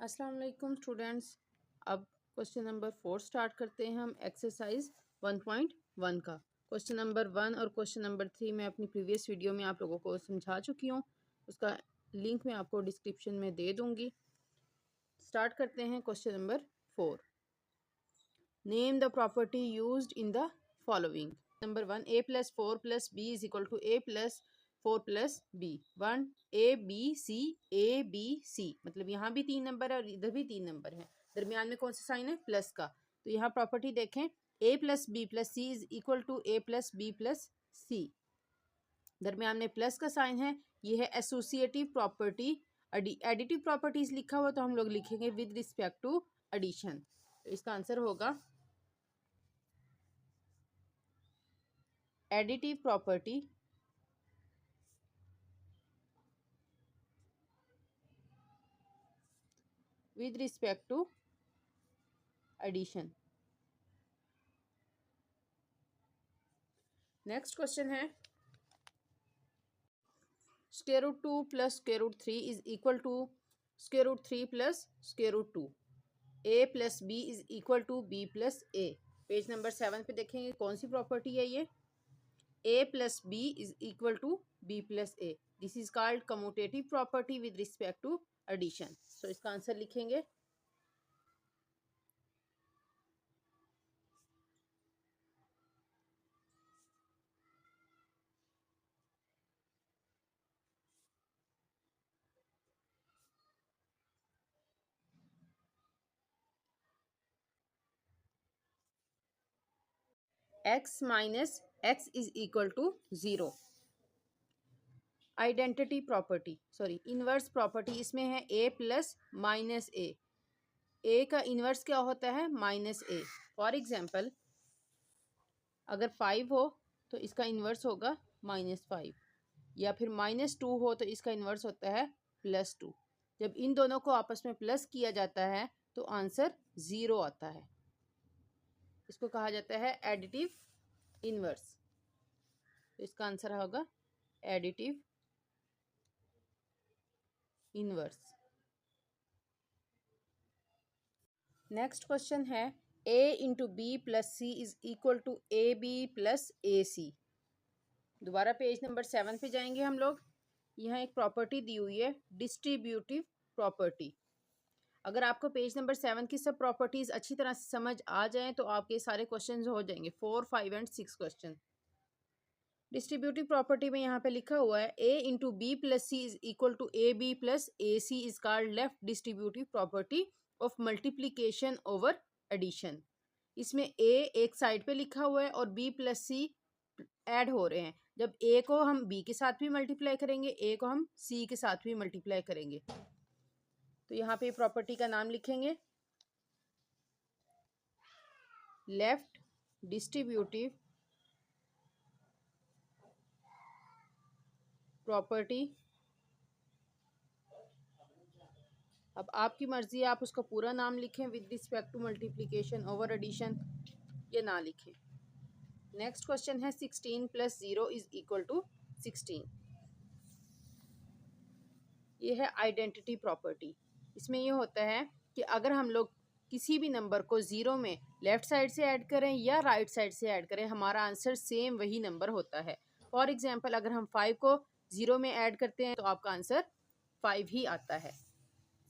अस्सलाम वालेकुम स्टूडेंट्स। अब क्वेश्चन नंबर 4 स्टार्ट करते हैं हम एक्सरसाइज 1.1 का। क्वेश्चन नंबर 1 और क्वेश्चन नंबर 3 मैं अपनी प्रीवियस वीडियो में आप लोगों को समझा चुकी हूँ। उसका लिंक मैं आपको डिस्क्रिप्शन में दे दूँगी। स्टार्ट करते हैं question number 4। Name the property used in the following. Number 1, a plus 4 plus B is equal to a plus 4 plus B. 1 a B C, मतलब यहाँ भी 3 नंबर है और इधर भी 3 नंबर है। दरमियान में कौन सा साइन है? प्लस का। तो यहाँ प्रॉपर्टी देखें, a plus B plus C is equal to a plus B plus C. दरमियान में प्लस का साइन है, ये है एसोसिएटिव प्रॉपर्टी। एडिटिव प्रॉपर्टीज लिखा हुआ तो हम लोग लिखेंगे विद रिस्पेक्ट टू एडिशन। तो इसका आंसर होगा additive property with respect to addition। Next question है, square root 2 plus square root 3 is equal to square root 3 plus square root 2। A plus B is equal to B plus A. Page number 7 पे देखेंगे कौन सी property है ये। A plus B is equal to B plus A. This is called commutative property with respect to addition. So इसका answer लिखेंगे x minus x is equal to 0। Identity property, sorry inverse property, इसमें है a plus minus ए का inverse क्या होता है? Minus A. For example अगर 5 हो तो इसका इन्वर्स होगा -5, या फिर -2 हो तो इसका इन्वर्स होता है +2। जब इन दोनों को आपस में प्लस किया जाता है तो आंसर 0 आता है। इसको कहा जाता है एडिटिव इन्वर्स। तो इसका आंसर होगा एडिटिव इन्वर्स। नेक्स्ट क्वेश्चन है, a into B plus C is equal to A B plus A C. दोबारा पेज नंबर 7 पे जाएंगे हम लोग। यहाँ एक प्रॉपर्टी दी हुई है, डिस्ट्रीब्यूटिव प्रॉपर्टी। अगर आपको पेज नंबर 7 की सब प्रॉपर्टीज अच्छी तरह से समझ आ जाएं तो आपके सारे क्वेश्चंस हो जाएंगे। 4, 5 एंड 6 क्वेश्चन। डिस्ट्रीब्यूटिव प्रॉपर्टी में यहाँ पे लिखा हुआ है a into B plus C is equal to A B plus A C is called left distributive property of multiplication over addition. इसमें a एक साइड पे लिखा हुआ है और b प्लस सी ऐड हो रहे हैं। जब a को हम b के साथ भी मल्टीप्लाई करेंगे, a को हम c के साथ भी मल्टीप्लाई करेंगे। तो यहाँ पे प्रॉपर्टी का नाम लिखेंगे लेफ्ट डिस्ट्रीब्यूटिव प्रॉपर्टी। अब आपकी मर्जी है, आप उसका पूरा नाम लिखें with respect to multiplication over addition, ये ना लिखें। नेक्स्ट क्वेश्चन है, 16 प्लस 0 इज इक्वल टू 16। ये है आइडेंटिटी प्रॉपर्टी। इसमें ये होता है कि अगर हम लोग किसी भी नंबर को 0 में लेफ्ट साइड से ऐड करें या राइट साइड से ऐड करें, हमारा आंसर सेम वही नंबर होता है। फॉर एग्जांपल अगर हम 5 को 0 में ऐड करते हैं तो आपका आंसर 5 ही आता है।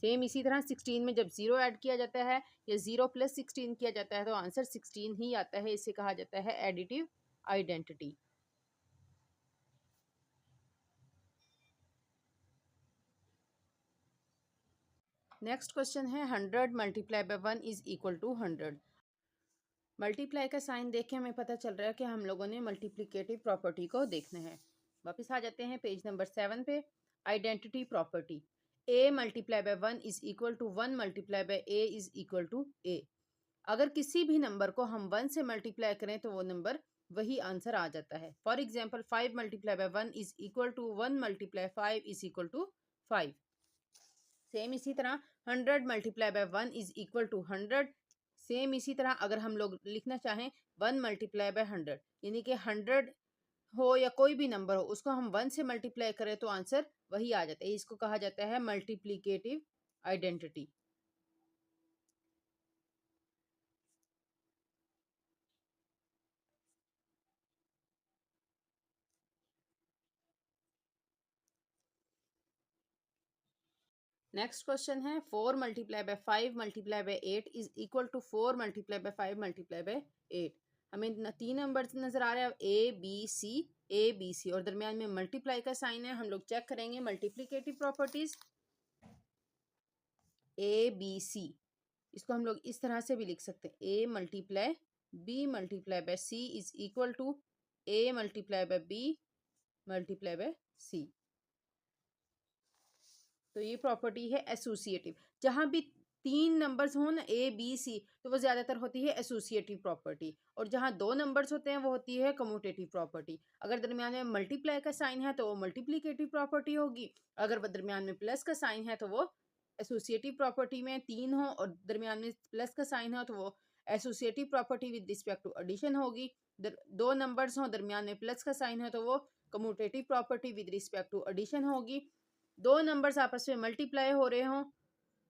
सेम इसी तरह 16 में जब 0 ऐड किया जाता है या 0 प्लस 16 किया जाता है तो आंसर 16 ही आता है। इसे कहा जाता है एडिटिव आइडेंटिटी। नेक्स्ट क्वेश्चन है, 100 multiply by 1 is equal to 100। Multiply का साइन देख के हमें पता चल रहा है कि हम लोगों ने मल्टीप्लिकेटिव प्रॉपर्टी को देखना है। वापस आ जाते हैं पेज नंबर 7 पे। Identity property, a multiply by 1 is equal to 1 multiply by a is equal to a। अगर किसी भी नंबर को हम 1 से मल्टीप्लाई करें तो वो नंबर वही आंसर आ जाता है। For example 5 multiply by 1 is equal to 1 multiply 5 is equal to 5। Same इसी तरह 100 multiply by 1 is equal to 100। Same इसी तरह अगर हम लोग लिखना चाहें 1 मल्टीप्लाई बाय 100, यानी कि 100 हो या कोई भी नंबर हो उसको हम 1 से मल्टीप्लाई करें तो आंसर वही आ जाता है। इसको कहा जाता है मल्टीप्लिकेटिव आइडेंटिटी। नेक्स्ट क्वेश्चन है 4 multiply by 5 multiply by 8 is equal to 4 multiply by 5 multiply by 8। हमें तीन नंबर नजर आ रहा है ए बी सी और दरमियान में मल्टीप्लाई का साइन है। हम लोग चेक करेंगे multiplicative properties A B C. इसको हम लोग इस तरह से भी लिख सकते हैं A multiply B multiply by C is equal to A multiply by B multiply by C. तो ये प्रॉपर्टी है एसोसिएटिव। जहां भी तीन नंबर्स हों ना ए बी सी तो वो ज्यादातर होती है एसोसिएटिव प्रॉपर्टी, और जहां दो नंबर्स होते हैं वो होती है कम्यूटेटिव प्रॉपर्टी। अगर दरमियान में मल्टीप्लाई का साइन है तो वो मल्टीप्लिकेटिव प्रॉपर्टी होगी, अगर दरमियान में प्लस का साइन है तो वो एसोसिएटिव प्रॉपर्टी में तीन हो और दरमियान में प्लस का साइन हो तो वो associative property with respect to addition होगी। दो नंबर्स हो दरमियान में प्लस का साइन है तो वो commutative property with respect to addition होगी। दो नंबर्स आपस में मल्टीप्लाई हो रहे हों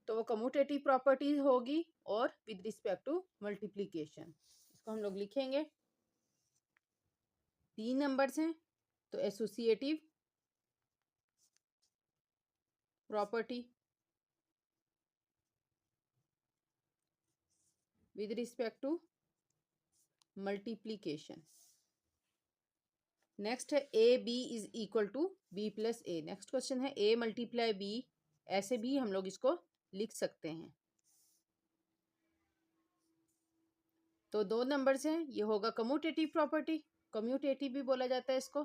तो वो कम्यूटेटिव प्रॉपर्टी होगी और विद रिस्पेक्ट टू मल्टीप्लिकेशन। इसको हम लोग लिखेंगे, तीन नंबर्स हैं तो associative property with respect to multiplication. Next है A B is equal to B plus A. Next question है ए मल्टीप्लाई बी, ऐसे भी हम लोग इसको लिख सकते हैं। तो दो नंबर्स हैं, ये होगा कम्यूटेटिव प्रॉपर्टी, कम्यूटेटिव भी बोला जाता है इसको।